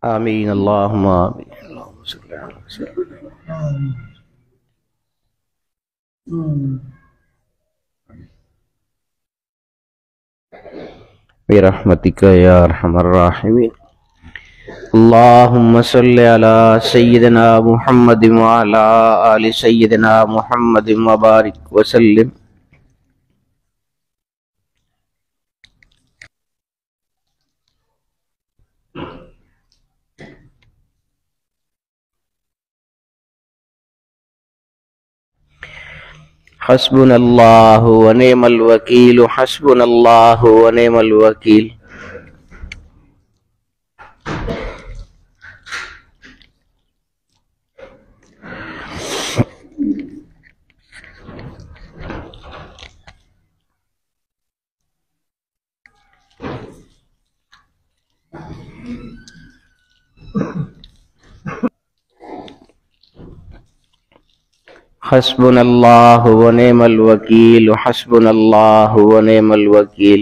آمین اللہم آمین اللہم صلی اللہ علیہ وسلم برحمتک یا ارحم الراحمین اللہم صلی علی سیدنا محمد وعلی آل سیدنا محمد وبارک وسلم حسبنا اللہ ونعم الوکیل حسبنا اللہ ونعم الوکیل حسبنا اللہ ونعم الوکیل حسبنا اللہ ونعم الوکیل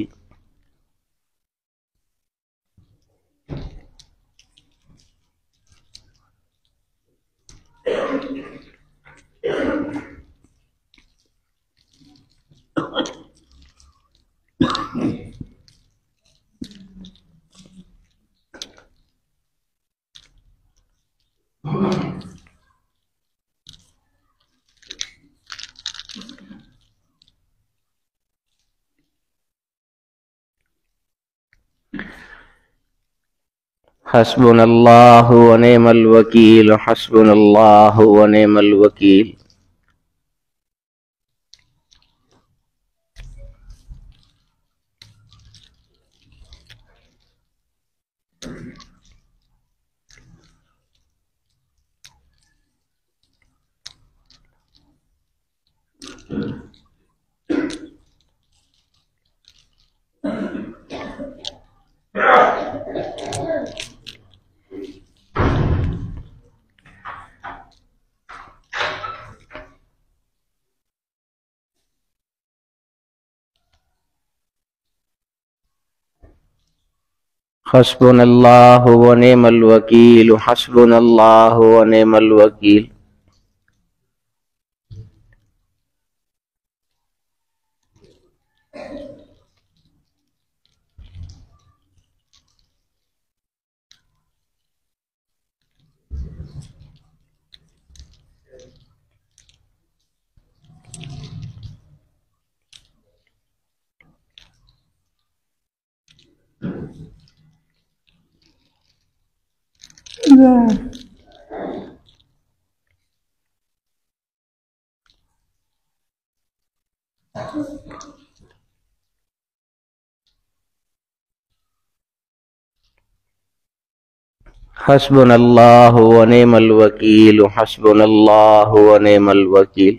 حسبنا اللہ ونعم الوکیل حسبنا اللہ ونعم الوکیل حسبنا اللہ ونعم الوکیل حسبنا اللہ ونعم الوکیل حسبنا اللہ ونعم الوکیل حسبنا اللہ ونعم الوکیل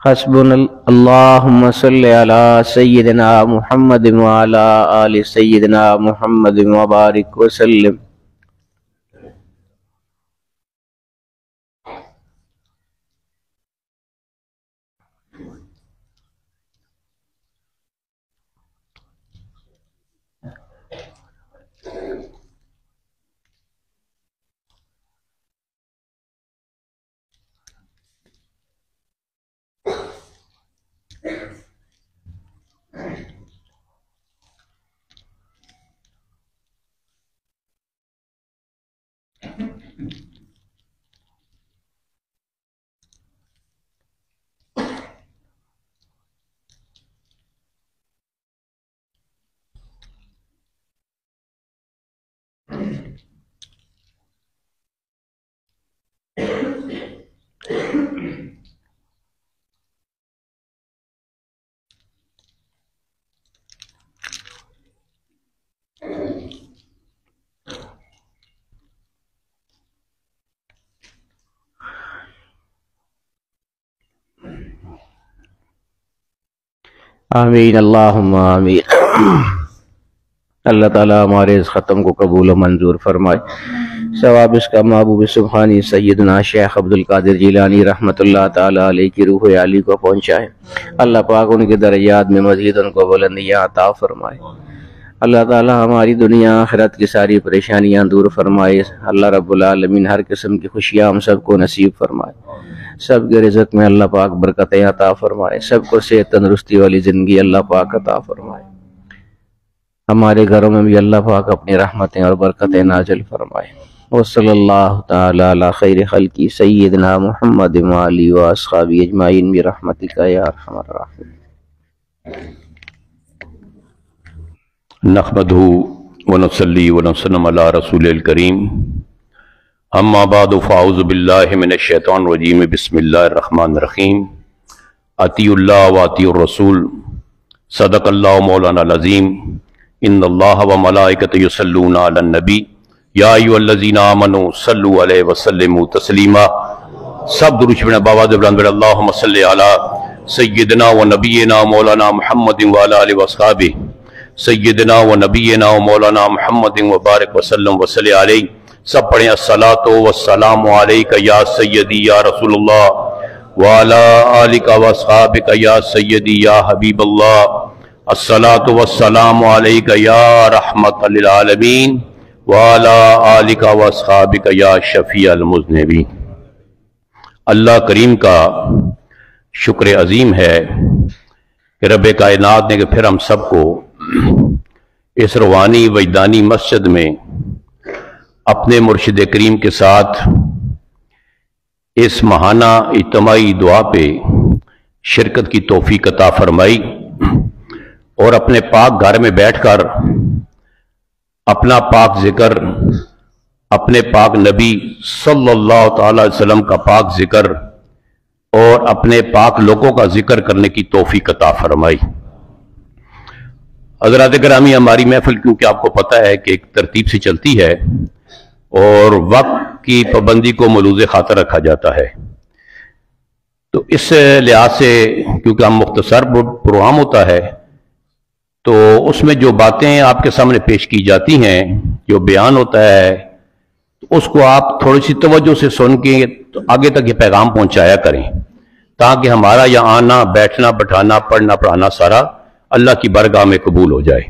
حسبنا اللہم صلی علی سیدنا محمد وعلی آل سیدنا محمد وبارک وسلم آمین اللہم آمین۔ اللہ تعالیٰ ہمارے اس ختم کو قبول و منظور فرمائے، ثواب اس کا محبوب سبحانی سیدنا شیخ عبد القادر جیلانی رحمۃ اللہ تعالیٰ علیہ کی روح عالی کو پہنچائے۔ اللہ پاک ان کے درجات میں مزید ان کو بلندیاں عطا فرمائے۔ اللہ تعالیٰ ہماری دنیا آخرت کی ساری پریشانیاں دور فرمائے۔ اللہ رب العالمین ہر قسم کی خوشیاں ہم سب کو نصیب فرمائے۔ سب کے رزق میں اللہ پاک برکتیں عطا فرمائے۔ سب کو صحت تندرستی والی زندگی اللہ پاک عطا فرمائے۔ ہمارے گھروں میں بھی اللہ پاک اپنی رحمتیں اور برکتیں نازل فرمائے۔ وصلی اللہ تعالی علی خیر خلقی سیدنا محمد وآلہ واصحابہ اجمعین برحمتک یا ارحم الراحمین۔ نحمدہ ونصلی ونسلم علی رسول الکریم، اما بعد فاعوذ باللہ من الشیطان الرجیم، بسم اللہ الرحمن الرحیم۔ اطیعوا اللہ واطیعوا الرسول، صدق اللہ مولانا العظیم۔ ان اللہ وملائکتہ یصلون علی النبی، یا ایھا الذین آمنوا صلوا علیہ وسلموا تسلیما۔ سب درود پڑھیں بآواز بلند، اللہم صلی علی سیدنا و نبینا مولانا محمد وعلی آلہ واصحابہ سیدنا و نبینا و مولانا محمد وبارک وسلم وصلی علیہ۔ سب پڑھیں الصلاۃ والسلام علیک یا سیدی یا رسول اللہ وعلی آلک واصحابک یا سیدی یا حبیب اللہ۔ الصلاۃ والسلام علیک یا رحمت للعالمین وعلی آلک واصحابک یا شفیع المذنبین۔ اللہ کریم کا شکر عظیم ہے کہ رب کائنات نے کہ پھر ہم سب کو اس روحانی وجدانی مسجد میں اپنے مرشد کریم کے ساتھ اس ماہانہ اجتماعی دعا پہ شرکت کی توفیق عطا فرمائی، اور اپنے پاک گھر میں بیٹھ کر اپنا پاک ذکر، اپنے پاک نبی صلی اللہ تعالی علیہ وسلم کا پاک ذکر اور اپنے پاک لوگوں کا ذکر کرنے کی توفیق عطا فرمائی۔ حضرات گرامی، ہماری محفل کیونکہ آپ کو پتہ ہے کہ ایک ترتیب سے چلتی ہے اور وقت کی پابندی کو ملوز خاطر رکھا جاتا ہے، تو اس لحاظ سے کیونکہ ہم مختصر پروگرام ہوتا ہے تو اس میں جو باتیں آپ کے سامنے پیش کی جاتی ہیں، جو بیان ہوتا ہے، اس کو آپ تھوڑی سی توجہ سے سن کے آگے تک یہ پیغام پہنچایا کریں، تاکہ ہمارا یہاں آنا، بیٹھنا، بٹھانا، پڑھنا، پڑھانا سارا اللہ کی بارگاہ میں قبول ہو جائے۔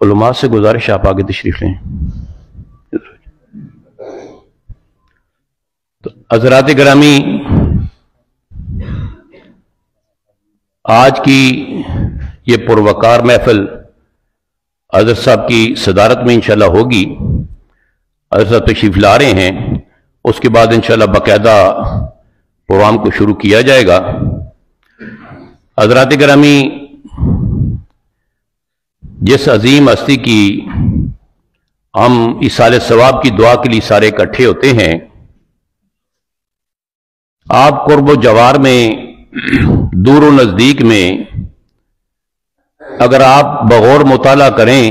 علماء سے گزارش آپ آگے تشریف لیں۔ تو حضرات گرامی، آج کی یہ پروقار محفل حضرت صاحب کی صدارت میں انشاءاللہ ہوگی۔ حضرت صاحب تشریف لا رہے ہیں، اس کے بعد انشاءاللہ باقاعدہ پروگرام کو شروع کیا جائے گا۔ حضرات گرامی، جس عظیم ہستی کی ہم ایصال ثواب کی دعا کے لیے سارے اکٹھے ہوتے ہیں، آپ قرب و جوار میں، دور و نزدیک میں اگر آپ بغور مطالعہ کریں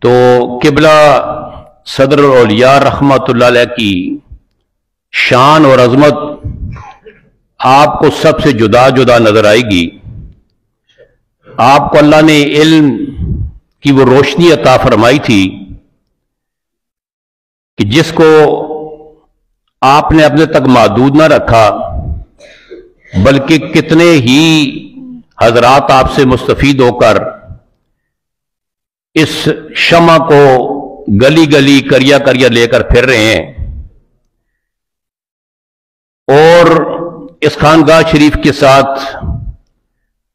تو قبلہ صدر الاولیاء رحمت اللہ علیہ کی شان اور عظمت آپ کو سب سے جدا جدا نظر آئے گی۔ آپ کو اللہ نے علم کی وہ روشنی عطا فرمائی تھی کہ جس کو آپ نے اپنے تک محدود نہ رکھا، بلکہ کتنے ہی حضرات آپ سے مستفید ہو کر اس شمع کو گلی گلی کریا کریا لے کر پھر رہے ہیں، اور اس خانقاہ شریف کے ساتھ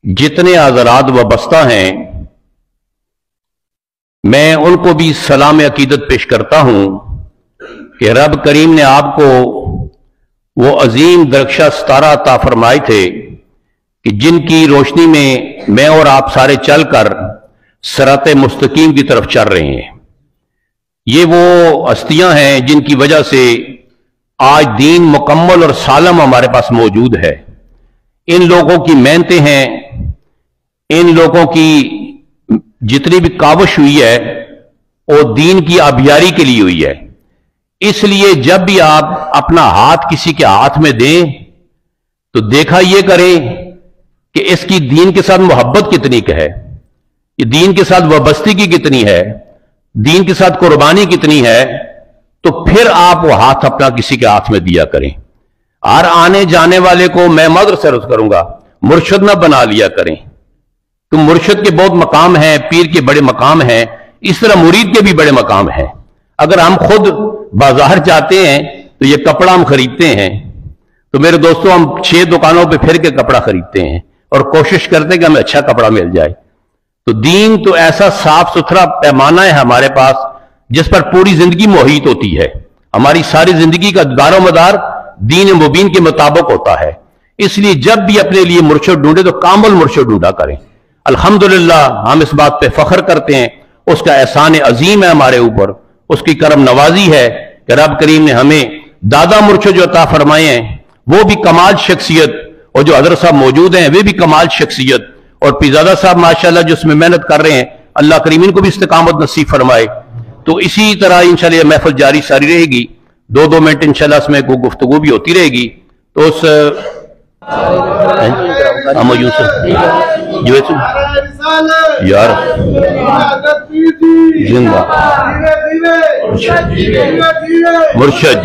جتنے حضرات وابستہ ہیں، میں ان کو بھی سلام عقیدت پیش کرتا ہوں کہ رب کریم نے آپ کو وہ عظیم درخشاں ستارہ عطا فرمائے تھے کہ جن کی روشنی میں اور آپ سارے چل کر صراط مستقیم کی طرف چل رہے ہیں۔ یہ وہ ہستیاں ہیں جن کی وجہ سے آج دین مکمل اور سالم ہمارے پاس موجود ہے۔ ان لوگوں کی محنتیں ہیں، ان لوگوں کی جتنی بھی کاوش ہوئی ہے وہ دین کی آبیاری کے لیے ہوئی ہے۔ اس لیے جب بھی آپ اپنا ہاتھ کسی کے ہاتھ میں دیں تو دیکھا یہ کریں اس کی دین کے ساتھ محبت کتنی ہے، یہ دین کے ساتھ وابستگی کتنی ہے، دین کے ساتھ قربانی کتنی ہے، تو پھر آپ وہ ہاتھ اپنا کسی کے ہاتھ میں دیا کریں۔ ہر آنے جانے والے کو میں مدر سے عرض کروں گا، مرشد نہ بنا لیا کریں، تو مرشد کے بہت مقام ہیں، پیر کے بڑے مقام ہیں، اس طرح مرید کے بھی بڑے مقام ہیں۔ اگر ہم خود بازار جاتے ہیں تو یہ کپڑا ہم خریدتے ہیں، تو میرے دوستوں ہم 6 دکانوں پہ پھر کے کپڑا خریدتے ہیں اور کوشش کرتے ہیں کہ ہمیں اچھا کپڑا مل جائے۔ تو دین تو ایسا صاف ستھرا پیمانہ ہے ہمارے پاس جس پر پوری زندگی محیط ہوتی ہے، ہماری ساری زندگی کا دار و مدار دین مبین کے مطابق ہوتا ہے۔ اس لیے جب بھی اپنے لیے مرشد ڈھونڈے تو کامل مرشد ڈھونڈا کریں۔ الحمدللہ ہم اس بات پہ فخر کرتے ہیں، اس کا احسان عظیم ہے ہمارے اوپر، اس کی کرم نوازی ہے کہ رب کریم نے ہمیں دادا مرشد جو عطا فرمائے ہیں وہ بھی کمال شخصیت، اور جو حضرت صاحب موجود ہیں وہ بھی کمال شخصیت، اور پیرزادہ صاحب ماشاءاللہ جو اس میں محنت کر رہے ہیں، اللہ کریم ان کو بھی استقامت نصیب فرمائے۔ تو اسی طرح انشاءاللہ یہ محفل جاری ساری رہے گی، 2 منٹ انشاءاللہ اس میں گفتگو بھی ہوتی رہے گی۔ تو اس یار زندہ مرشد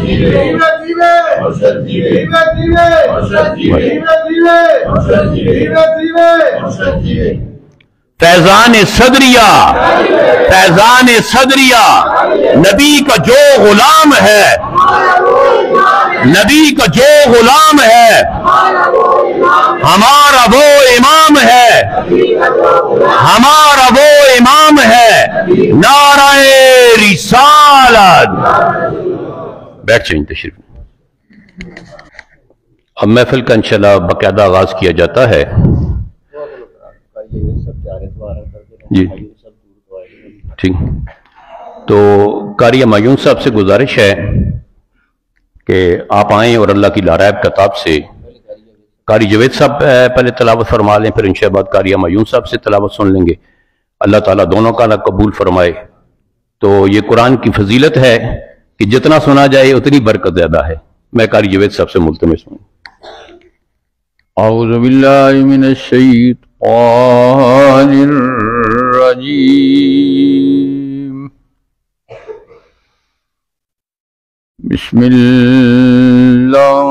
فیضان صدریہ، فیضان صدریہ، نبی کا جو غلام ہے، نبی کا جو غلام ہے ہمارا وہ امام ہے، ہمارا وہ امام ہے، نعرہ رسالت۔ بیٹھ جائیں تشریف۔ اب محفل کا انشاءاللہ باقاعدہ آغاز کیا جاتا ہے۔ جی ٹھیک، تو قاری ہمایون صاحب سے گزارش ہے کہ آپ آئیں اور اللہ کی لارائب کتاب سے قاری جوید صاحب پہلے تلاوت فرما لیں، پھر انشاءاللہ بعد قاری ہمایون صاحب سے تلاوت سن لیں گے۔ اللہ تعالیٰ دونوں کا اللہ قبول فرمائے۔ تو یہ قرآن کی فضیلت ہے کہ جتنا سنا جائے اتنی برکت زیادہ ہے۔ میں قاری جوید صاحب سے ملتمس ہوں۔ اعوذ باللہ من الشیطان الرجیم، بسم اللہ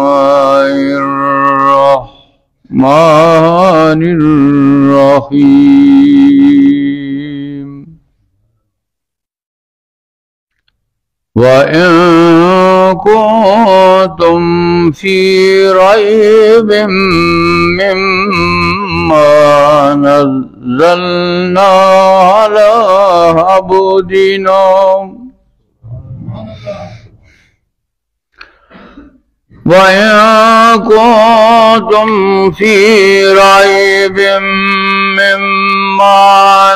الرحمن الرحیم، وَإِن كُنتُمْ فِي رَيْبٍ مِّمَّا نَزَّلْنَا عَلَىٰ عَبْدِنَا وَإِن كُنتُمْ فِي رَيْبٍ مِّمَّا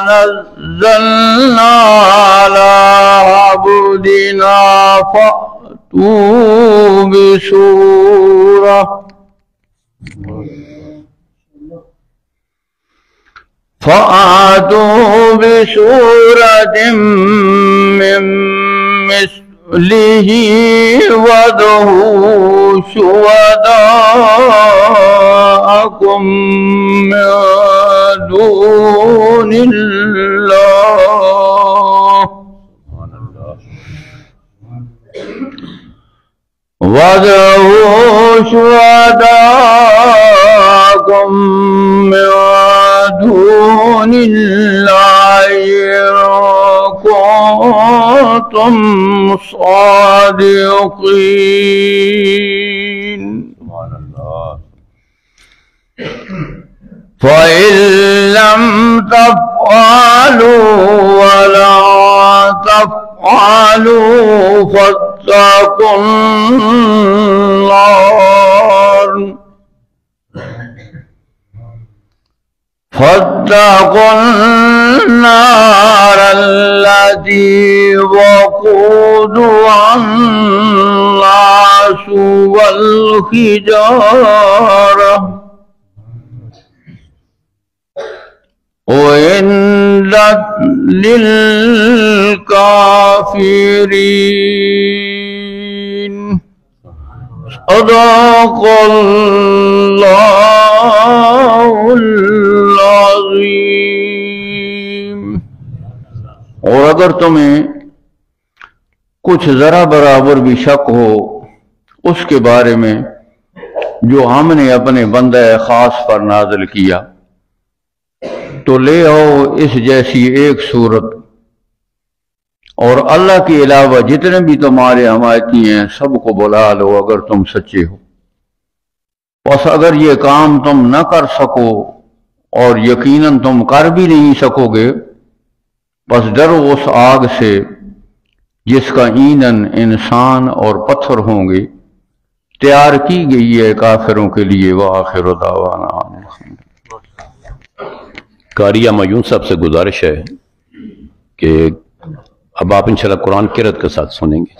نَزَّلْنَا عَلَىٰ عَبْدِنَا فَأْتُوا بِسُورَةٍ مِّن مِّثْلِهِ وَادْعُوا شُهَدَاءَكُم مِّن دُونِ اللَّهِ وَادْعُوا شُهَدَاءَكُم مِّن دُونِ اللَّهِ إِن كُنتُمْ صَادِقِينَ۔ فَإِن لَّمْ تَفْعَلُوا وَلَا تَفْعَلُوا فَاتَّقُوا النَّارَ الَّتِي وَقُودُهَا النَّاسُ وَالْحِجَارَةُ أُعِدَّتْ لِلْكَافِرِينَ۔ صدق اللہ اگر تمہیں کچھ ذرا برابر بھی شک ہو اس کے بارے میں جو ہم نے اپنے بندہ خاص پر نازل کیا تو لے آؤ اس جیسی ایک صورت، اور اللہ کے علاوہ جتنے بھی تمہارے حمایتی ہیں سب کو بلا لو اگر تم سچے ہو۔ بس اگر یہ کام تم نہ کر سکو اور یقیناً تم کر بھی نہیں سکو گے، بس ڈرو اس آگ سے جس کا ایندھن انسان اور پتھر ہوں گے، تیار کی گئی ہے کافروں کے لیے۔ وآخر دعوانا قاری معیون صاحب سے گزارش ہے کہ اب آپ انشاءاللہ قرآن قرأت کے ساتھ سنیں گے۔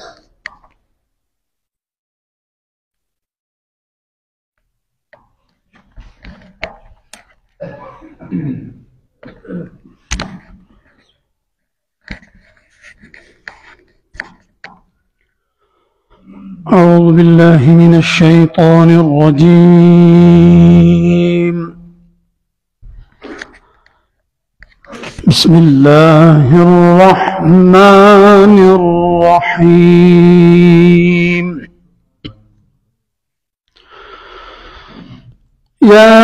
أعوذ بالله من الشيطان الرجيم. بسم الله الرحمن الرحيم. يا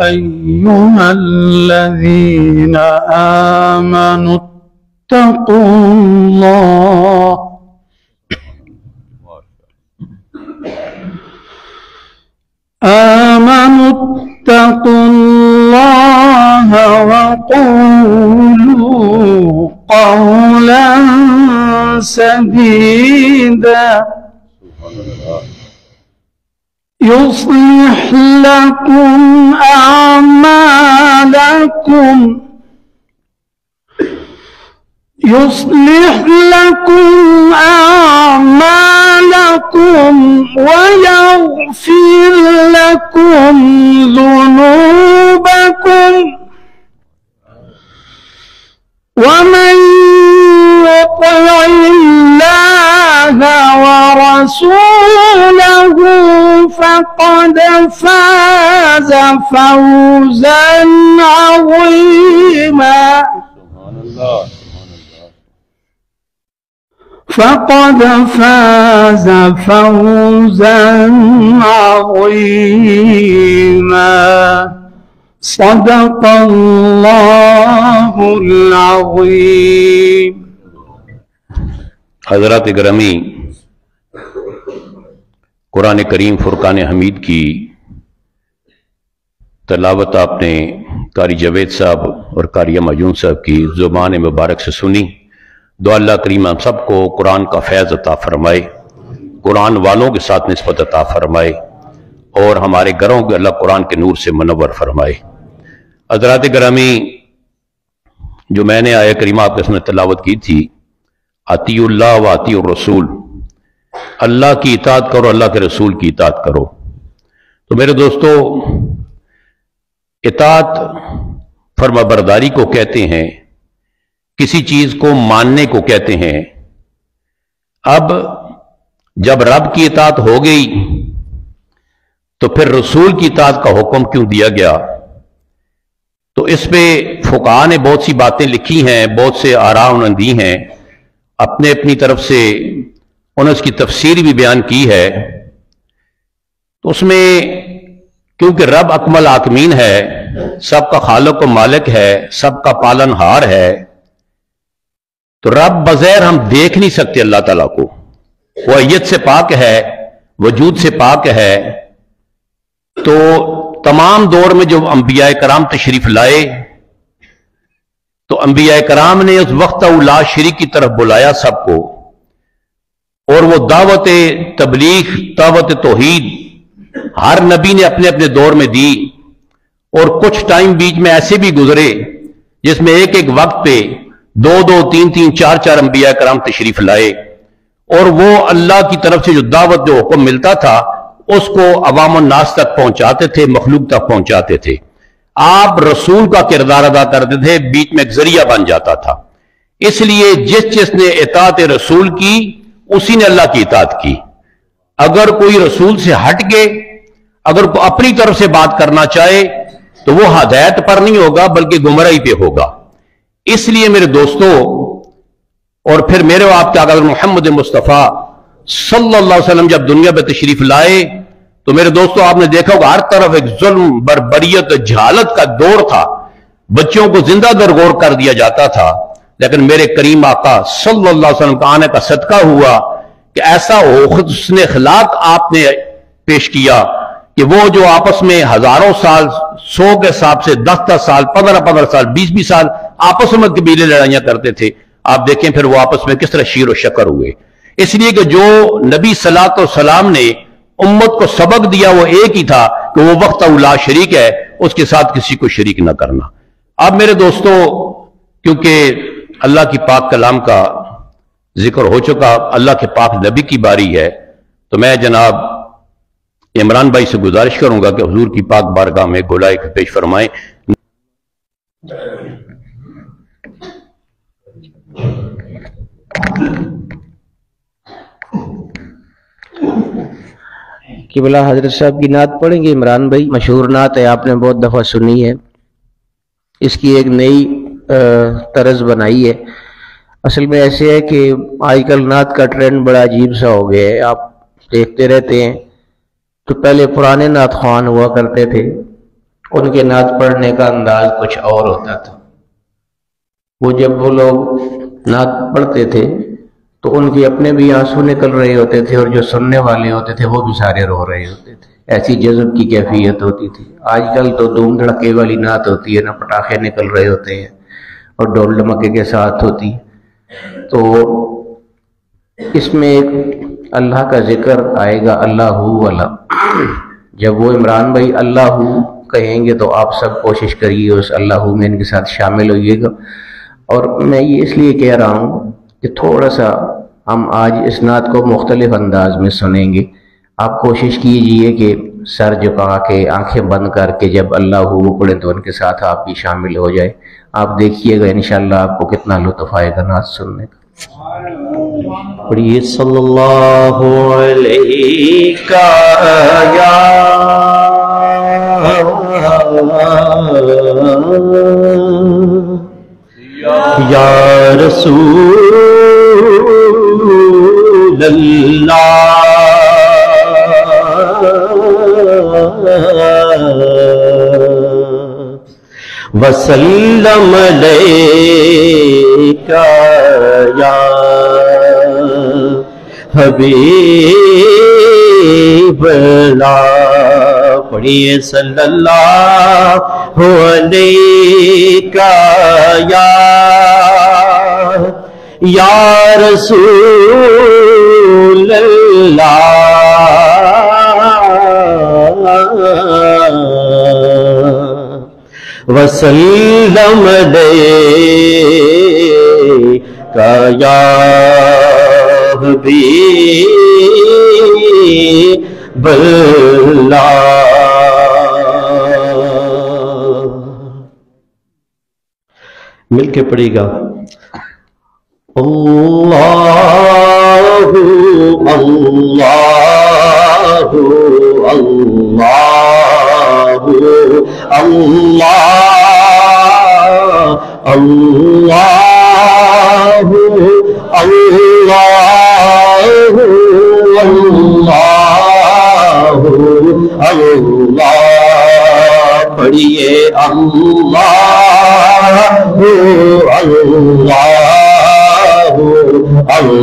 أيها الذين آمنوا اتقوا الله اتقوا الله وقولوا قولا سديدا يصلح لكم أعمالكم ويغفر لكم ذنوبكم، ومن يطع الله ورسوله فقد فاز فوزا عظيما. فقد فاز فوزا عظيما. صدق الله العظيم. حضرات گرامی، قرآن کریم فرقان حمید کی تلاوت آپ نے قاری جاوید صاحب اور قاری معیون صاحب کی زبان مبارک سے سنی۔ دعا اللہ کریم ہم سب کو قرآن کا فیض عطا فرمائے، قرآن والوں کے ساتھ نسبت عطا فرمائے، اور ہمارے گھروں کو اللہ قرآن کے نور سے منور فرمائے۔ حضرات گرامی، جو میں نے آیہ کریمہ آپ کے سامنے تلاوت کی تھی، اطیعوا اللہ و اطیعوا الرسول، اللہ کی اطاعت کرو، اللہ کے رسول کی اطاعت کرو۔ تو میرے دوستو، اطاعت فرمانبرداری کو کہتے ہیں، کسی چیز کو ماننے کو کہتے ہیں۔ اب جب رب کی اطاعت ہو گئی تو پھر رسول کی اطاعت کا حکم کیوں دیا گیا؟ تو اس پہ فقہاء نے بہت سی باتیں لکھی ہیں، بہت سے آراء انہوں نے دی ہیں، اپنی طرف سے انہوں نے اس کی تفسیر بھی بیان کی ہے۔ تو اس میں کیونکہ رب اکمل حاکمین ہے، سب کا خالق و مالک ہے، سب کا پالن ہار ہے، تو رب بغیر ہم دیکھ نہیں سکتے اللہ تعالیٰ کو، وہ ایت سے پاک ہے، وجود سے پاک ہے۔ تو تمام دور میں جو انبیاء کرام تشریف لائے تو انبیاء کرام نے اس وقت لا شریک کی طرف بلایا سب کو، اور وہ دعوت تبلیغ، دعوت توحید ہر نبی نے اپنے اپنے دور میں دی، اور کچھ ٹائم بیچ میں ایسے بھی گزرے جس میں ایک ایک وقت پہ دو تین چار انبیاء کرام تشریف لائے، اور وہ اللہ کی طرف سے جو دعوت جو حکم ملتا تھا اس کو عوام الناس تک پہنچاتے تھے، مخلوق تک پہنچاتے تھے۔ آپ رسول کا کردار ادا کرتے تھے، بیچ میں ایک ذریعہ بن جاتا تھا۔ اس لیے جس نے اطاعت رسول کی اسی نے اللہ کی اطاعت کی۔ اگر کوئی رسول سے ہٹ کے اگر کوئی اپنی طرف سے بات کرنا چاہے تو وہ ہدایت پر نہیں ہوگا بلکہ گمراہی پہ ہوگا۔ اس لیے میرے دوستوں، اور پھر میرے آپ کے آقا محمد مصطفیٰ صلی اللہ علیہ وسلم جب دنیا پہ تشریف لائے تو میرے دوستوں آپ نے دیکھا ہوگا ہر طرف ایک ظلم، بربریت، جہالت کا دور تھا، بچوں کو زندہ درگور کر دیا جاتا تھا، لیکن میرے کریم آقا صلی اللہ علیہ وسلم کا آنے کا صدقہ ہوا کہ ایسا حسن اخلاق آپ نے پیش کیا کہ وہ جو آپس میں ہزاروں سال، 100 کے حساب سے 10 سال، 15 سال، 20 سال آپس میں قبیلے لڑائیاں کرتے تھے، آپ دیکھیں پھر وہ آپس میں کس طرح شیر و شکر ہوئے۔ اس لیے کہ جو نبی صلی اللہ علیہ وسلم نے امت کو سبق دیا وہ ایک ہی تھا کہ وہ وقت لا شریک ہے، اس کے ساتھ کسی کو شریک نہ کرنا۔ اب میرے دوستوں، کیونکہ اللہ کی پاک کلام کا ذکر ہو چکا، اللہ کے پاک نبی کی باری ہے، تو میں جناب عمران بھائی سے گزارش کروں گا کہ حضور کی پاک بارگاہ میں گولائی پیش فرمائیں۔ قبلہ حضرت صاحب کی نعت پڑھیں گے عمران بھائی، مشہور نعت ہے، آپ نے بہت دفعہ سنی ہے، اس کی ایک نئی طرز بنائی ہے۔ اصل میں ایسے ہے کہ آج کل نعت کا ٹرینڈ بڑا عجیب سا ہو گیا ہے، آپ دیکھتے رہتے ہیں، تو پہلے پرانے نعت خوان ہوا کرتے تھے، ان کے نعت پڑھنے کا انداز کچھ اور ہوتا تھا۔ وہ جب وہ لوگ نعت پڑھتے تھے تو ان کے اپنے بھی آنسو نکل رہے ہوتے تھے، اور جو سننے والے ہوتے تھے وہ بھی سارے رو رہے ہوتے تھے، ایسی جذب کی کیفیت ہوتی تھی۔ آج کل تو دھوم دھڑکے والی نعت ہوتی ہے، نا پٹاخے نکل رہے ہوتے ہیں اور ڈول ڈمکے کے ساتھ ہوتی، تو اس میں ایک اللہ کا ذکر آئے گا، اللہ والا۔ جب وہ عمران بھائی اللہ کہیں گے تو آپ سب کوشش کریے اس اللہ میں ان کے ساتھ شامل ہوئیے گا۔ اور میں یہ اس لیے کہہ رہا ہوں کہ تھوڑا سا ہم آج اس نعت کو مختلف انداز میں سنیں گے، آپ کوشش کیجئے کہ سر جھکا کے آنکھیں بند کر کے جب اللہ پڑھیں تو ان کے ساتھ آپ بھی شامل ہو جائے۔ آپ دیکھیے گا انشاءاللہ آپ کو کتنا لطف آئے گا نعت سننے کا۔ پڑھیے صلی اللہ علیہ یا رسول اللہ وسلم علیکہ یا حبیب اللہ۔ پڑھیے صلی اللہ علیکہ یا رسول اللہ وسلم علیکہ یا حبیب اللہ۔ مل کے پڑھے گا اللہ اللہ اللہ اللہ اللہ اللہ اللہ پڑھیے اللہ اللہ اللہ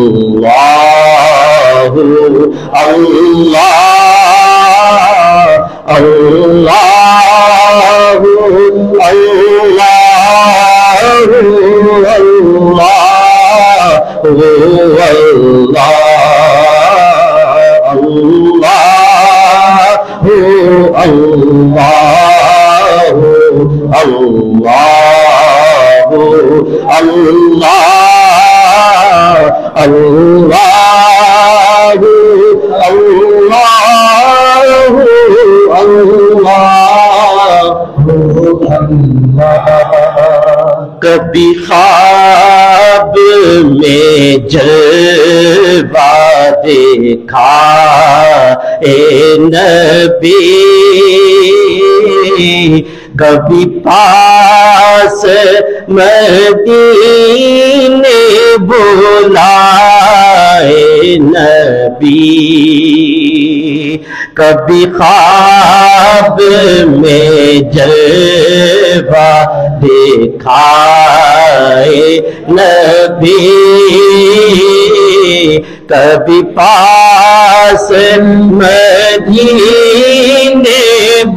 اللہ اللہ کبھی خواب میں جلوہ دیکھا اے نبی، کبھی پاس مدینے بلائے نبی، کبھی خواب میں جلوہ دکھائے نبی، کبھی پاس مدینے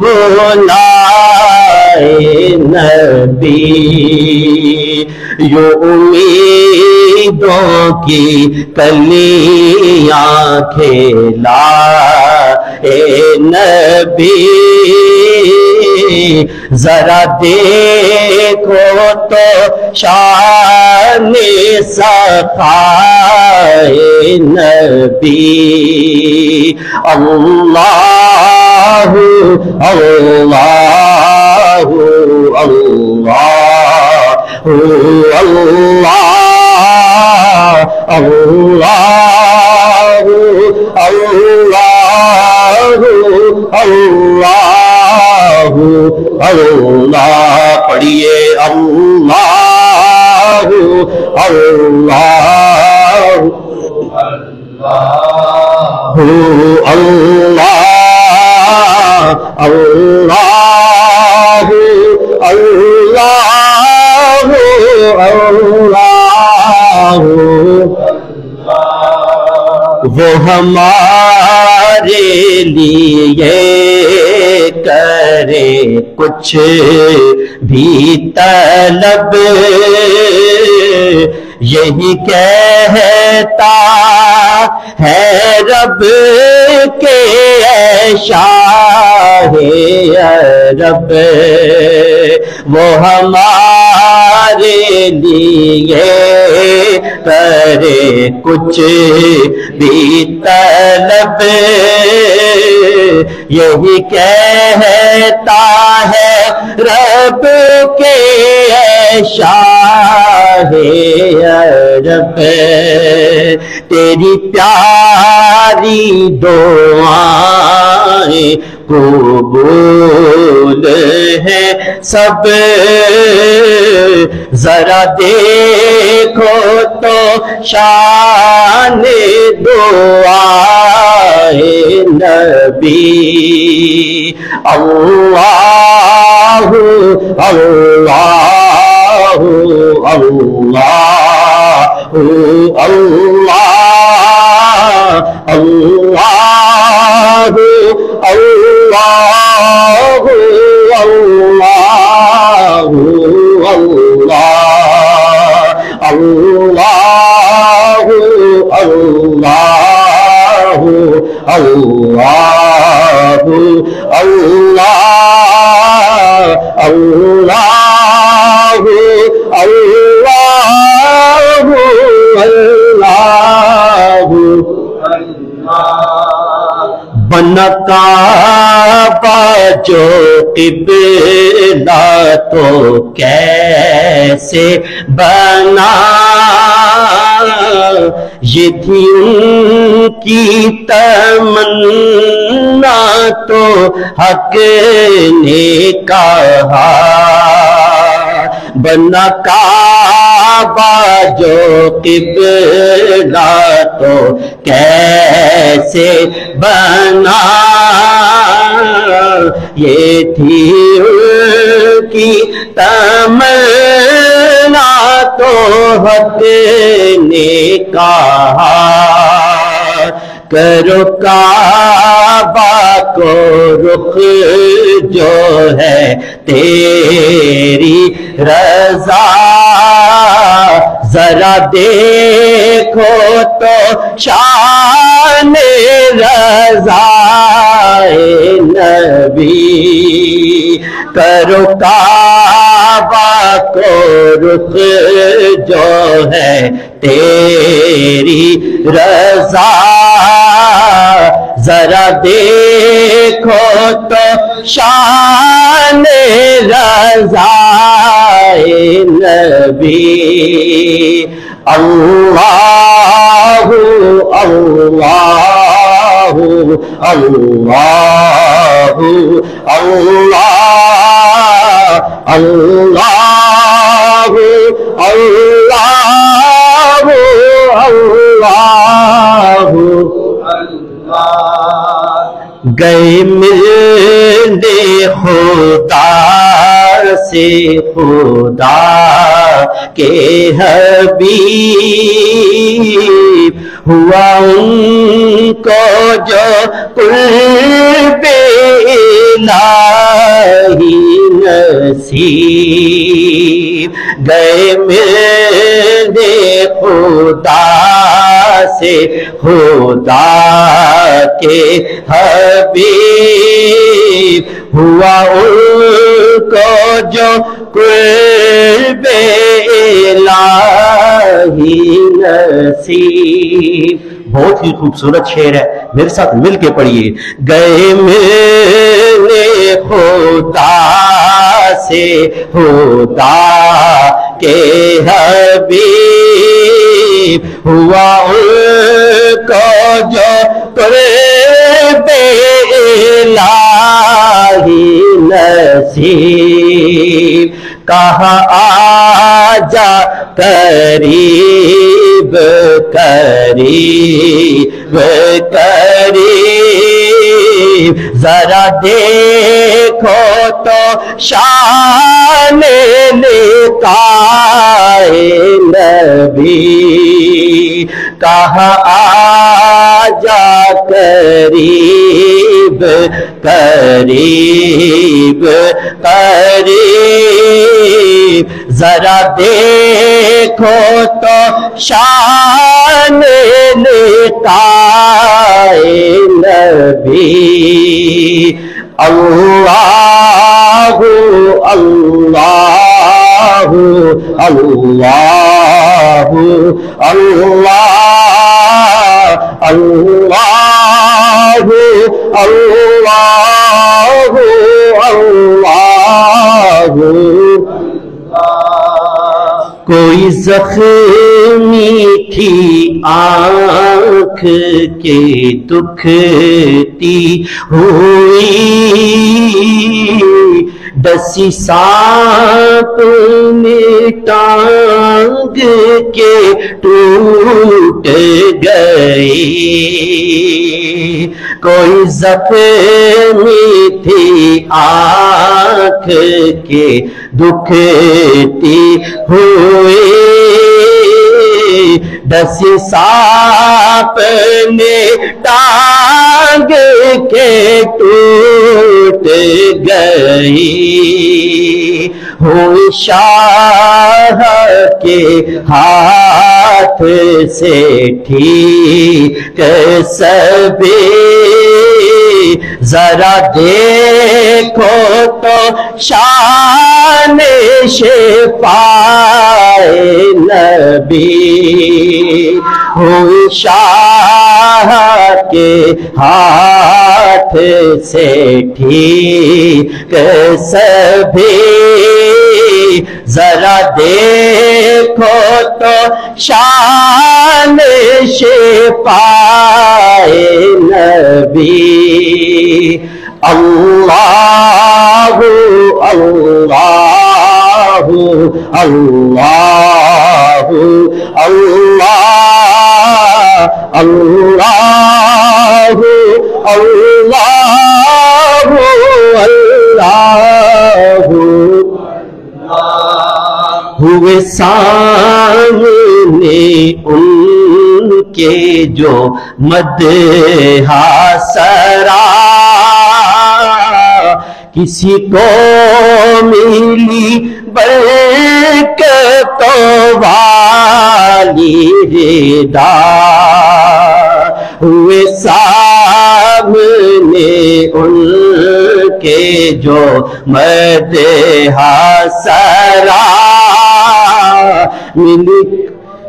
بلائے نبی، یوں امیدوں کی کلیاں کھلائے نبی، ذرا دیکھو تو شان صفائے نبی، اللہ اللہ اللہ اللہ اللہ اللہ اللہ، پڑھیے اللہ اللہ اللہ اللہ اللہ اللہ، وہ ہمارے لیے کرے کچھ بھی طلب، یہی کہتا ہے رب کے اے شاہ عرب، وہ ہمارے لیے کرے کچھ بھی طلب، یہی کہتا ہے رب کے اے شاہ عرب، تیری پیاری دعائیں قبول ہے سب، ذرا دیکھو تو شان دعائے نبی، اللہ اللہ اللہ اللہ اللہ اللہ اللہ اللہ اللہ اللہ اللہ اللہ اللہ بنا کعبہ جو قبلہ تو کیسے بنا، یہ تھی ان کی تمنا تو حق نے کہا، بنا کعبہ جو قبلہ تو کیسے بنا، یہ تھی ان کی تمنا تو حق نے کہا، کرو کعبہ کو رخ جو ہے تیری رضا، ذرا دیکھو تو شان رضا نبی، کرو کعبہ کو رخ جو ہے تیری رضا، ذرا دیکھو تو شان رضا نبی، اللہ اللہ اللہ اللہ اللہ اللہ اللہ گئے ملنے خدا سے خدا کے حبیب ہوا ان کو جو قرب الہی نصیب گئے ملنے خدا سے خدا کے حبیب ہوا ان کو جو قرب الہی نصیب. بہت ہی خوبصورت شعر ہے، میرے ساتھ مل کے پڑھیے. گئے ملنے خدا سے خدا کے حبیب ہوا ان کو جو قرب الہی نصیب. کہا آجا قریب قریب قریب ذرا دیکھو تو شان لقاء نبی. کہا آجا قریب قریب قریب ذرا دیکھو تو شان لقاء نبی. اللہ اللہ اللہ اللہ اللہ اللہ اللہ. کوئی زخمی تھی آنکھ کے دکھتی ہوئی ڈسی سانپ نے ٹانگ کے ٹوٹ گئی. کوئی زخمی تھی آنکھ کے دکھتی ہوئی ڈسی سانپ نے ٹانگ کے ٹوٹ گئی. ہوئی شاہ کے ہاتھ سے ٹھیک سبھی ذرا دیکھو تو شان شفاء نبی. ہوئی شاہ کے ہاتھ سے ٹھیک سبھی ذرا دیکھو تو شان شفاء نبی. اللہ اللہ اللہ اللہ اللہ اللہ اللہ. ہوئے سامنے ان کے جو مدح سرا کسی کو ملی برکت والی ردا. ہوئے سامنے ان کے جو مدح سرا ملی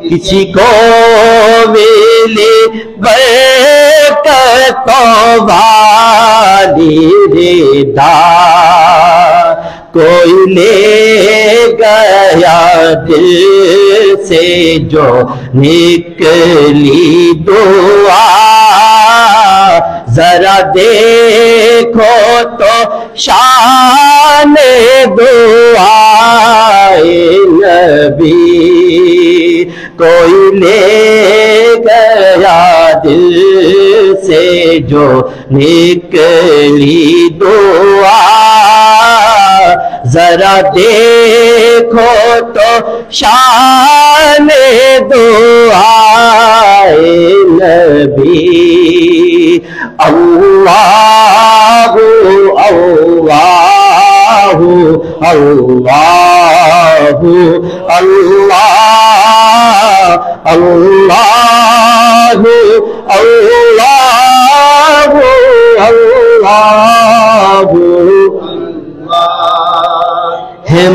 کسی کو ملی برکت والی ردا. کوئی لے گیا دل سے جو نکلی دعا ذرا دیکھو تو شان شان دعائے نبی کوئی لے گیا دل سے جو نکلی دعا ذرا دیکھو تو شان دعائے نبی اللہ اللہ اللہ اللہ اللہ اللہ اللہ ہم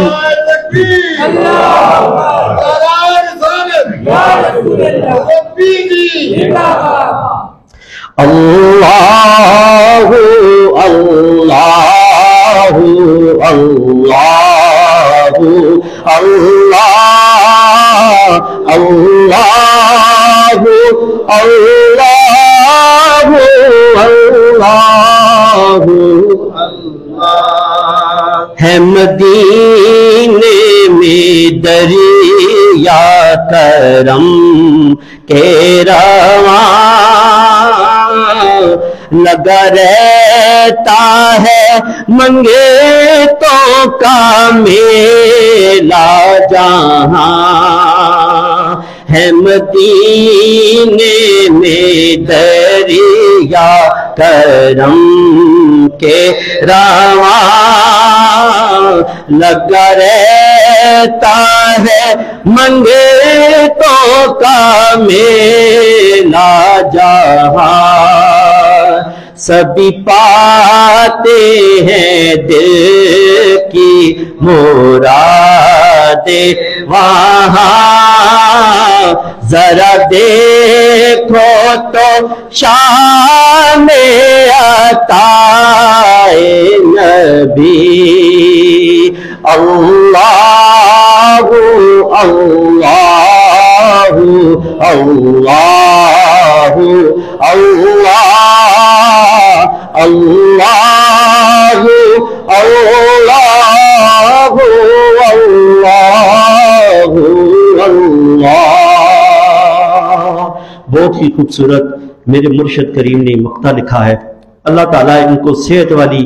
اللہ اللہ اللہ اللہ اللہ اللہ ہے مدینے میں دریا کرم کے رواں لگا رہتا ہے منگتوں کا میلہ جہاں ہے مدینے میں دریا کرم کے رواں لگا رہتا ہے منگتوں کا میلہ جہاں سبھی پاتے ہیں دل کی مرادیں وہاں ذرا دیکھو تو شان عطائے نبی اللہ اللہ اللہ اللہ اللہ اللہ اللہ بہت ہی خوبصورت میرے مرشد کریم نے مقطع لکھا ہے. اللہ تعالیٰ ان کو صحت والی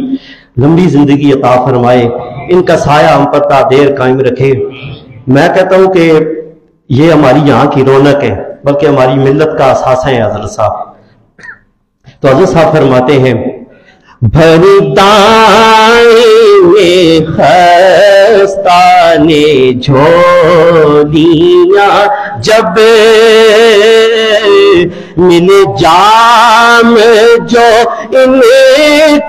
لمبی زندگی عطا فرمائے, ان کا سایہ ہم پر تا دیر قائم رکھے. میں کہتا ہوں کہ یہ ہماری یہاں کی رونق ہے, بلکہ ہماری ملت کا اثاثہ ہے حضرت صاحب. تو حضرت صاحب فرماتے ہیں بھری دائیں میں خستہ نے جھولیاں جب مل جام جو ان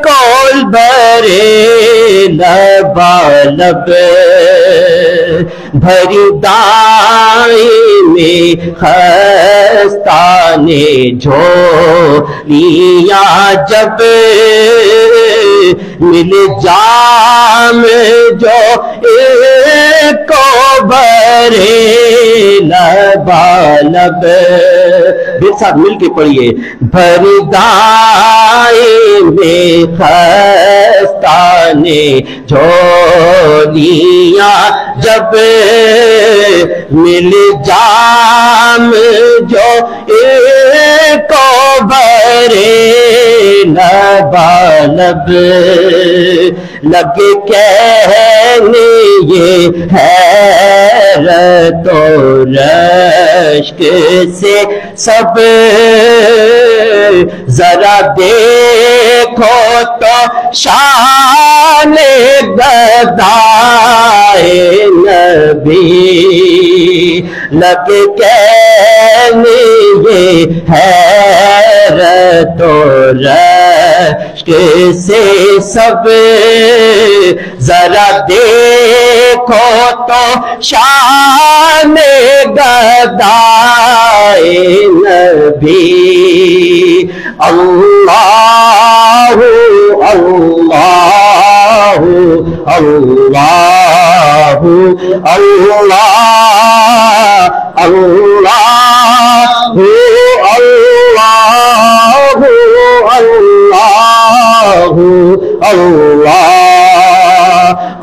کول برے لبالب بھری دائیں میں خستہ نے جھولیاں جب مل جام جو ایک کو برے لبالب میرے ساتھ مل کے پڑھیے بھری دائیں میں خستہ نے جھولیاں جب مل جام جو ایک کو برے لبالب لگے کہنے یہ حیرت و رشک سے سب ذرا دیکھو تو شان گدائے نبی لگے کہنے یہ حیرت و رشک سے سب ذرا دیکھو تو شان گدائے نبی اللہ اللہ اللہ اللہ اللہ اللہ اللہ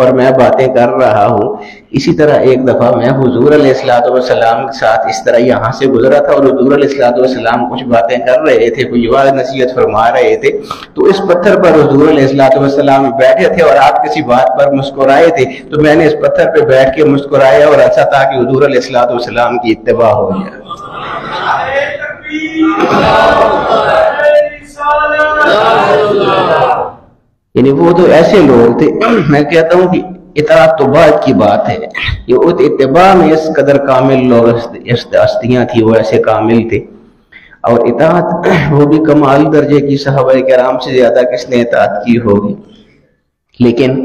اور میں باتیں کر رہا ہوں. اسی طرح ایک دفعہ میں حضور علیہ الصلوۃ والسلام کے ساتھ اس طرح یہاں سے گزرا تھا اور حضور علیہ الصلوۃ والسلام کچھ باتیں کر رہے تھے, کوئی واعظ نصیحت فرما رہے تھے, تو اس پتھر پر حضور علیہ الصلوۃ والسلام بیٹھے تھے اور آپ کسی بات پر مسکرائے تھے, تو میں نے اس پتھر پہ بیٹھ کے مسکرایا اور ایسا تھا کہ حضور علیہ الصلوۃ والسلام کی اتباع ہو جائے. یعنی وہ تو ایسے لوگ تھے, میں کہتا ہوں کہ اطاعت تو بعد کی بات ہے, یہ اتباع میں اس قدر کامل لوگ ہستیاں تھی, وہ ایسے کامل تھے. اور اطاعت وہ بھی کمال درجے کی, صحابہ کرام سے زیادہ کس نے اطاعت کی ہوگی. لیکن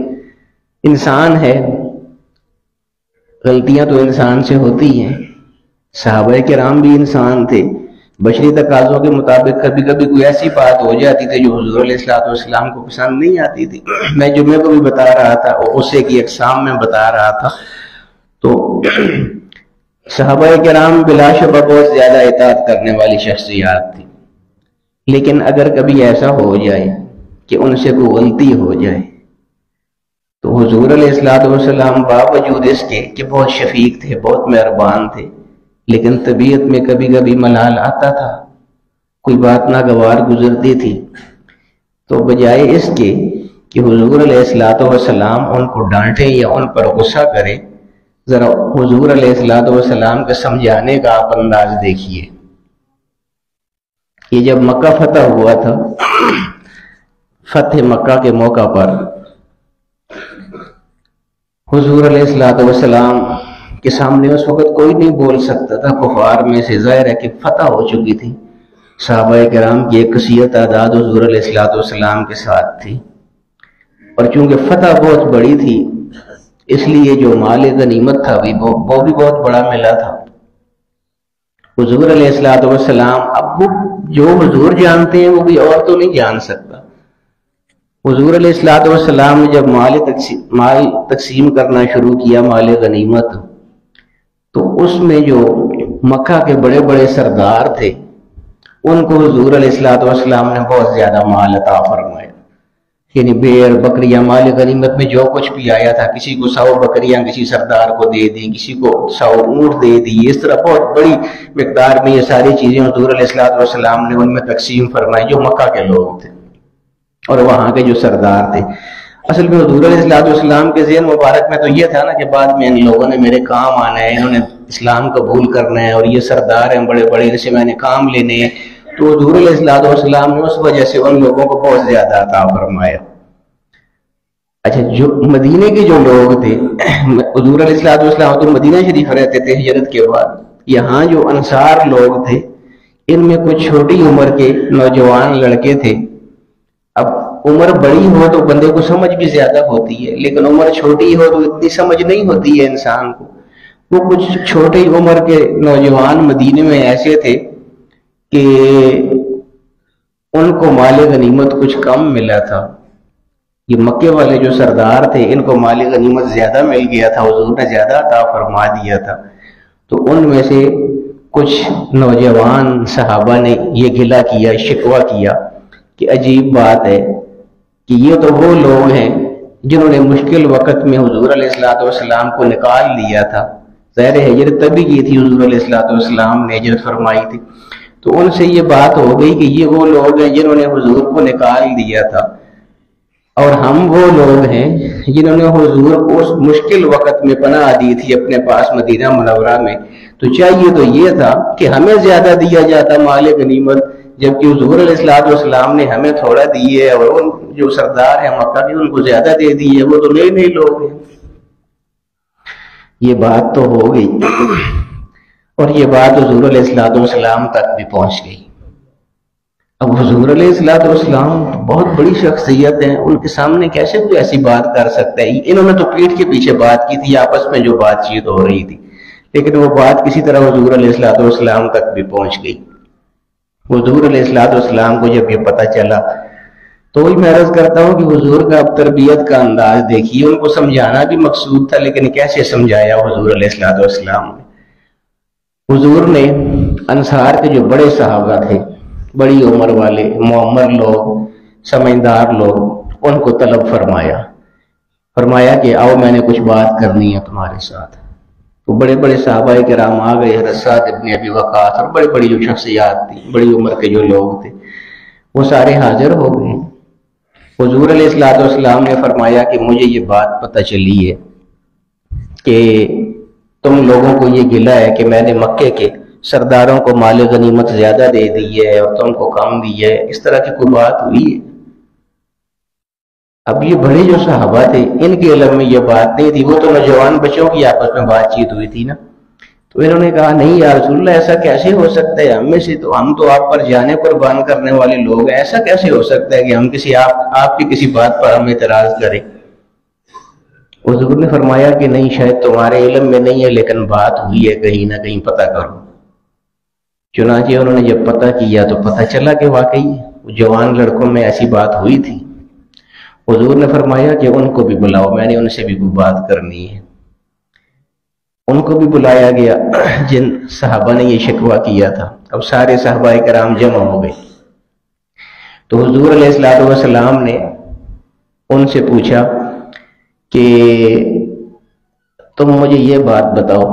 انسان ہے, غلطیاں تو انسان سے ہوتی ہیں. صحابہ کرام بھی انسان تھے, بشری تقاضوں کے مطابق کبھی کبھی کوئی ایسی بات ہو جاتی تھی جو حضور علیہ الصلوۃ والسلام کو پسند نہیں آتی تھی. میں جمعے کو بھی بتا رہا تھا, غصے کی اقسام میں بتا رہا تھا. تو صحابہ کرام بلا شبہ بہت زیادہ اطاعت کرنے والی شخصیات تھی. لیکن اگر کبھی ایسا ہو جائے کہ ان سے کوئی غلطی ہو جائے تو حضور علیہ الصلوۃ والسلام باوجود اس کے کہ بہت شفیق تھے, بہت مہربان تھے, لیکن طبیعت میں کبھی کبھی ملال آتا تھا, کوئی بات ناگوار گزرتی تھی, تو بجائے اس کے کہ حضور علیہ الصلوۃ والسلام ان کو ڈانٹیں یا ان پر غصہ کرے, ذرا حضور علیہ الصلوۃ والسلام کے سمجھانے کا آپ انداز دیکھیے. یہ جب مکہ فتح ہوا تھا, فتح مکہ کے موقع پر حضور علیہ الصلوۃ والسلام کے سامنے اس وقت کوئی نہیں بول سکتا تھا کفار میں سے. ظاہر ہے کہ فتح ہو چکی تھی, صحابہ کرام کی ایک کثیر تعداد حضور علیہ الصلوۃ والسلام کے ساتھ تھی, اور چونکہ فتح بہت بڑی تھی اس لیے جو مال غنیمت تھا وہ بھی بہت بڑا ملا تھا. حضور علیہ الصلوۃ والسلام, اب وہ جو حضور جانتے ہیں وہ بھی اور تو نہیں جان سکتا. حضور علیہ الصلوۃ والسلام نے جب مال تقسیم کرنا شروع کیا, مال غنیمت, تو اس میں جو مکہ کے بڑے بڑے سردار تھے ان کو حضور علیہ الصلوۃ والسلام نے بہت زیادہ مال عطا فرمایا. یعنی بیر بکریاں, مال غنیمت میں جو کچھ بھی آیا تھا, کسی کو 100 بکریاں کسی سردار کو دے دی, کسی کو 100 اونٹ دے دی, اس طرح بہت بڑی مقدار میں یہ ساری چیزیں حضور علیہ الصلوۃ والسلام نے ان میں تقسیم فرمائی جو مکہ کے لوگ تھے اور وہاں کے جو سردار تھے. اصل میں حضور علیہ الصلوۃ والسلام کے ذہن مبارک میں تو یہ تھا نا کہ بعد میں ان لوگوں نے میرے کام آنا ہے, انہوں نے اسلام قبول کرنا ہے, اور یہ سردار ہیں بڑے بڑے, ان سے میں نے کام لینے ہیں. تو حضور علیہ الصلوۃ والسلام نے اس وجہ سے ان لوگوں کو بہت زیادہ عطا فرمایا. اچھا, جو مدینے کے جو لوگ تھے, حضور علیہ الصلوۃ والسلام تو مدینہ شریف رہتے تھے ہجرت کے بعد, یہاں جو انصار لوگ تھے ان میں کچھ چھوٹی عمر کے نوجوان لڑکے تھے. اب عمر بڑی ہو تو بندے کو سمجھ بھی زیادہ ہوتی ہے, لیکن عمر چھوٹی ہو تو اتنی سمجھ نہیں ہوتی ہے انسان کو. وہ کچھ چھوٹی عمر کے نوجوان مدینے میں ایسے تھے کہ ان کو مال غنیمت کچھ کم ملا تھا. یہ مکے والے جو سردار تھے ان کو مال غنیمت زیادہ مل گیا تھا, حضور نے زیادہ عطا فرما دیا تھا. تو ان میں سے کچھ نوجوان صحابہ نے یہ گلہ کیا, شکوہ کیا کہ عجیب بات ہے کہ یہ تو وہ لوگ ہیں جنہوں نے مشکل وقت میں حضور علیہ الصلوۃ والسلام کو نکال لیا تھا. ظاہر ہجرت تبھی کی تھی, حضور علیہ الصلوۃ والسلام نے ہجرت فرمائی تھی. تو ان سے یہ بات ہو گئی کہ یہ وہ لوگ ہیں جنہوں نے حضور کو نکال دیا تھا, اور ہم وہ لوگ ہیں جنہوں نے حضور کو اس مشکل وقت میں پناہ دی تھی اپنے پاس مدینہ منورہ میں. تو چاہیے تو یہ تھا کہ ہمیں زیادہ دیا جاتا مال غنیمت, جبکہ حضور علیہ الصلوۃ والسلام نے ہمیں تھوڑا دیے, اور ان جو سردار ہیں مکہ کے ان کو زیادہ دے دیے, وہ تو نئے لوگ ہیں. یہ بات تو ہو گئی, اور یہ بات حضور علیہ الصلوۃ والسلام تک بھی پہنچ گئی. اب حضور علیہ الصلوۃ والسلام بہت بڑی شخصیت ہیں, ان کے سامنے کیسے کوئی ایسی بات کر سکتا ہے. انہوں نے تو پیٹھ کے پیچھے بات کی تھی, آپس میں جو بات چیت ہو رہی تھی, لیکن وہ بات کسی طرح حضور علیہ الصلوۃ والسلام تک بھی پہنچ گئی. حضور علیہ الصلوۃ والسلام کو جب یہ پتہ چلا تو وہی میں عرض کرتا ہوں کہ حضور کا اب تربیت کا انداز دیکھیے. ان کو سمجھانا بھی مقصود تھا, لیکن کیسے سمجھایا حضور علیہ الصلوۃ والسلام نے. حضور نے انصار کے جو بڑے صحابہ تھے, بڑی عمر والے معمر لوگ, سمجھدار لوگ, ان کو طلب فرمایا. فرمایا کہ آؤ میں نے کچھ بات کرنی ہے تمہارے ساتھ. تو بڑے بڑے صحابہ کرام آ گئے، حضرت سعد ابن ابی وقاص اور بڑی بڑی جو شخصیات تھی، بڑی عمر کے جو لوگ تھے، وہ سارے حاضر ہو گئے. حضور علیہ الصلوۃ والسلام نے فرمایا کہ مجھے یہ بات پتہ چلی ہے کہ تم لوگوں کو یہ گلہ ہے کہ میں نے مکے کے سرداروں کو مال غنیمت زیادہ دے دی ہے اور تم کو کم دی ہے، اس طرح کی کوئی بات ہوئی ہے؟ اب یہ بڑے جو صحابہ تھے ان کے علم میں یہ بات نہیں تھی، وہ تو نوجوان بچوں کی آپس میں بات چیت ہوئی تھی نا. تو انہوں نے کہا نہیں یا رسول اللہ ایسا کیسے ہو سکتا ہے، ہم میں سے تو ہم تو آپ پر جانے قربان کرنے والے لوگ ہیں، ایسا کیسے ہو سکتا ہے کہ ہم کسی آپ کی کسی بات پر ہم اعتراض کریں؟ حضور نے فرمایا کہ نہیں، شاید تمہارے علم میں نہیں ہے لیکن بات ہوئی ہے، کہیں نہ کہیں پتہ کرو. چنانچہ انہوں نے جب پتہ کیا تو پتہ چلا کہ واقعی جوان لڑکوں میں ایسی بات ہوئی تھی. حضور نے فرمایا کہ ان کو بھی بلاؤ، میں نے ان سے بھی کوئی بات کرنی ہے. ان کو بھی بلایا گیا جن صحابہ نے یہ شکوہ کیا تھا. اب سارے صحابہ کرام جمع ہو گئے تو حضور علیہ الصلوۃ والسلام نے ان سے پوچھا کہ تم مجھے یہ بات بتاؤ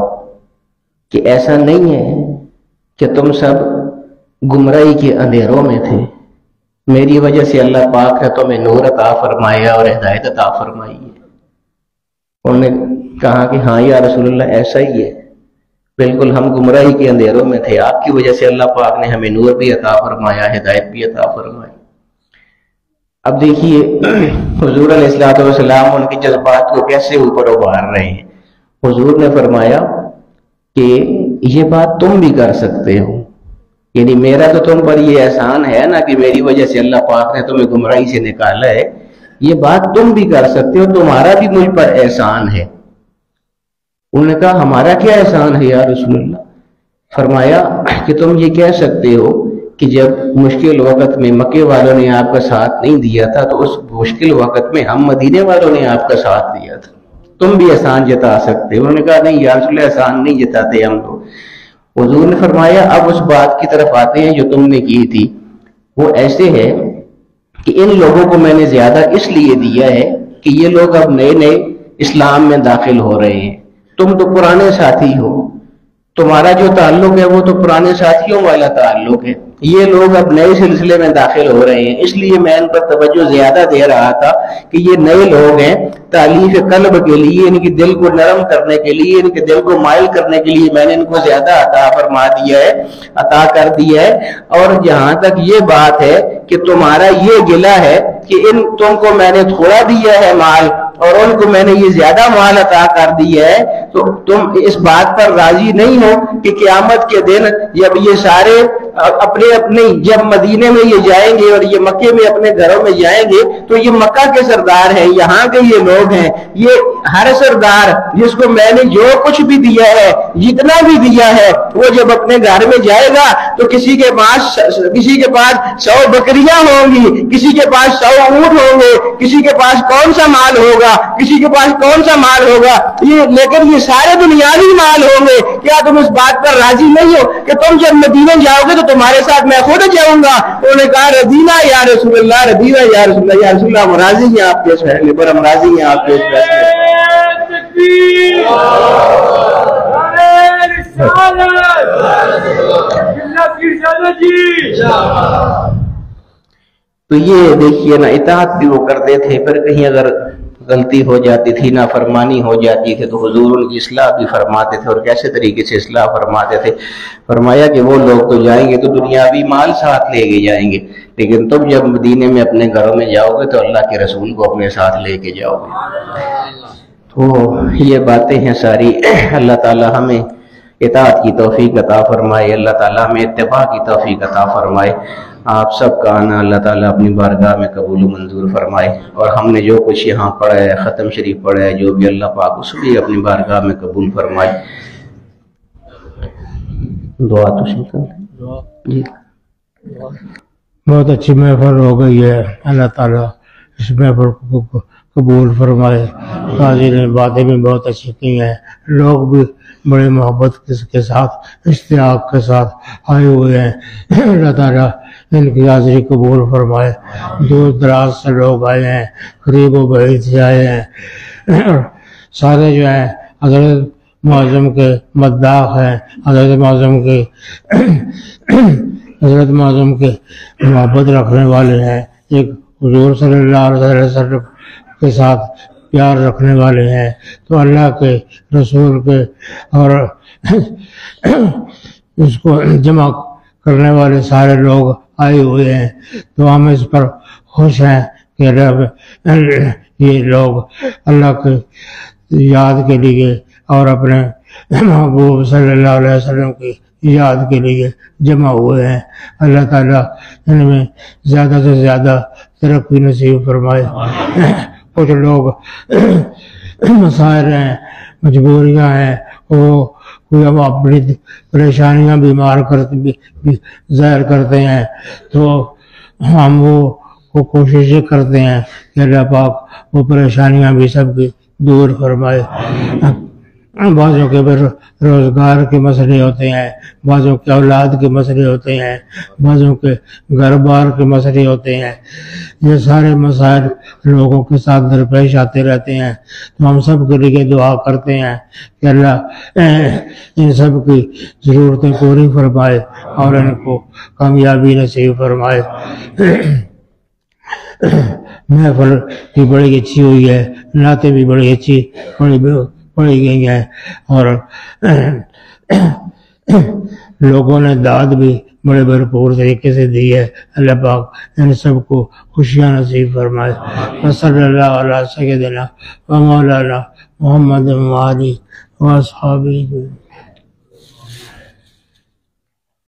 کہ ایسا نہیں ہے کہ تم سب گمراہی کے اندھیروں میں تھے، میری وجہ سے اللہ پاک نے تمہیں نور عطا فرمایا اور ہدایت عطا فرمائی ہے؟ انہوں نے کہا کہ ہاں یا رسول اللہ ایسا ہی ہے، بالکل ہم گمراہی کے اندھیروں میں تھے، آپ کی وجہ سے اللہ پاک نے ہمیں نور بھی عطا فرمایا، ہدایت بھی عطا فرمائی. اب دیکھیے حضور علیہ الصلوۃ والسلام ان کے جذبات کو کیسے اوپر ابھار رہے ہیں. حضور نے فرمایا کہ یہ بات تم بھی کر سکتے ہو، یعنی میرا تو تم پر یہ احسان ہے نا کہ میری وجہ سے اللہ پاک نے تمہیں گمراہی سے نکالا ہے، یہ بات تم بھی کر سکتے ہو، تمہارا بھی مجھ پر احسان ہے. انہوں نے کہا ہمارا کیا احسان ہے یا رسول اللہ؟ فرمایا کہ تم یہ کہہ سکتے ہو کہ جب مشکل وقت میں مکے والوں نے آپ کا ساتھ نہیں دیا تھا تو اس مشکل وقت میں ہم مدینے والوں نے آپ کا ساتھ دیا تھا، تم بھی احسان جتا سکتے ہو. انہوں نے کہا نہیں یا رسول اللہ احسان نہیں جتاتے ہم تو. حضور نے فرمایا اب اس بات کی طرف آتے ہیں جو تم نے کی تھی. وہ ایسے ہے کہ ان لوگوں کو میں نے زیادہ اس لیے دیا ہے کہ یہ لوگ اب نئے نئے اسلام میں داخل ہو رہے ہیں، تم تو پرانے ساتھی ہو، تمہارا جو تعلق ہے وہ تو پرانے ساتھیوں والا تعلق ہے، یہ لوگ اب نئے سلسلے میں داخل ہو رہے ہیں، اس لیے میں ان پر توجہ زیادہ دے رہا تھا کہ یہ نئے لوگ ہیں، تالیف قلب کے لیے، ان کی دل کو نرم کرنے کے لیے، ان کے دل کو مائل کرنے کے لیے میں نے ان کو زیادہ عطا فرما دیا ہے، عطا کر دیا ہے. اور جہاں تک یہ بات ہے کہ تمہارا یہ گلہ ہے کہ تم کو میں نے تھوڑا دیا ہے مال اور ان کو میں نے یہ زیادہ مال عطا کر دیا ہے، تو تم اس بات پر راضی نہیں ہو کہ قیامت کے دن جب یہ سارے اپنے جب مدینے میں یہ جائیں گے اور یہ مکے میں اپنے گھروں میں جائیں گے تو یہ مکہ کے سردار ہیں، یہاں کے یہ لوگ ہیں، یہ ہر سردار جس کو میں نے جو کچھ بھی دیا ہے، جتنا بھی دیا ہے، وہ جب اپنے گھر میں جائے گا تو کسی کے پاس 100 بکریاں ہوں گی، کسی کے پاس 100 اونٹ ہوں گے، کسی کے پاس کون سا مال ہوگا، کسی کے پاس کون سا مال ہوگا، لیکن یہ سارے دنیاوی مال ہوں گے. کیا تم اس بات پر راضی نہیں ہو کہ تم جب مدینے جاؤ گے تو تمہارے ساتھ میں خود جاؤں گا؟ انہوں نے کہا رضینا یا رسول اللہ، رضینا یا رسول اللہ، یا رسول اللہ ہم راضی ہیں آپ کے اس فیصلے پر، ہم راضی ہیں آپ کے اس فیصلے پر. تو یہ دیکھیے نا، اطاعت بھی وہ کرتے تھے، پھر کہیں اگر غلطی ہو جاتی تھی، نافرمانی ہو جاتی تھی تو حضور ان کی اصلاح بھی فرماتے تھے. اور کیسے طریقے سے اصلاح فرماتے تھے؟ فرمایا کہ وہ لوگ تو جائیں گے تو دنیاوی مال ساتھ لے کے جائیں گے، لیکن تم جب مدینے میں اپنے گھروں میں جاؤ گے تو اللہ کے رسول کو اپنے ساتھ لے کے جاؤ گے. تو یہ باتیں ہیں ساری. اللہ تعالی ہمیں اطاعت کی توفیق عطا فرمائے، اللہ تعالیٰ ہمیں اتباع کی توفیق عطا فرمائے. آپ سب کا آنا اللہ تعالیٰ اپنی بارگاہ میں قبول و منظور فرمائے، اور ہم نے جو کچھ یہاں پڑھا ہے، ختم شریف پڑھا ہے، جو بھی اللہ پاک اس بھی اپنی بارگاہ میں قبول فرمائے. دعا تو جی. بہت اچھی محفل ہو گئی ہے، اللہ تعالیٰ اس محفل کو قبول فرمائے. قاضی نے باتیں بھی بہت اچھی کی ہیں، لوگ بھی بڑے محبت کے ساتھ اشتیاق کے ساتھ آئے ہوئے ہیں. اللہ تعالیٰ ان کی حاضری قبول فرمائے. دور دراز سے لوگ آئے ہیں، قریب و بعید سے آئے ہیں. سارے جو ہیں حضرت معظم کے مداح ہیں، حضرت معظم کے حضرت معظم کے محبت رکھنے والے ہیں، ایک حضور صلی اللہ علیہ وسلم کے ساتھ پیار رکھنے والے ہیں۔ تو اللہ کے رسول کے اور اس کو جمع کرنے والے سارے لوگ آئے ہوئے ہیں، تو ہم اس پر خوش ہیں کہ یہ لوگ اللہ کے یاد کے لیے اور اپنے محبوب صلی اللہ علیہ وسلم کی یاد کے لیے جمع ہوئے ہیں۔ اللہ تعالیٰ ان میں زیادہ سے زیادہ ترقی نصیب فرمائے۔ کچھ لوگ مسائل ہیں، مجبوریاں ہیں، وہ کوئی ہم اپنی پریشانیاں بیمار ظاہر کرتے ہیں، تو ہم وہ کوششیں کرتے ہیں کہ اللہ پاک وہ پریشانیاں بھی سب کی دور فرمائے۔ بعضوں کے روزگار کے مسئلے ہوتے ہیں، بعضوں کے اولاد کے مسئلے ہوتے ہیں، بعضوں کے گھر بار کے مسئلے ہوتے ہیں، یہ سارے مسائل لوگوں کے ساتھ درپیش آتے رہتے ہیں۔ تو ہم سب کے لیے دعا کرتے ہیں کہ اللہ ان سب کی ضرورتیں پوری فرمائے اور ان کو کامیابی نصیب فرمائے۔ محفل بھی بڑی اچھی ہوئی ہے، نعتیں بھی بڑی اچھی پڑھی گئی ہیں، اور لوگوں نے داد بھی بڑے بھرپور طریقے سے دی ہے۔ اللہ پاک ان سب کو خوشیاں نصیب فرمائے۔ صلی اللہ علیہ سیدنا و مولانا محمد و آلہ و اصحابہ۔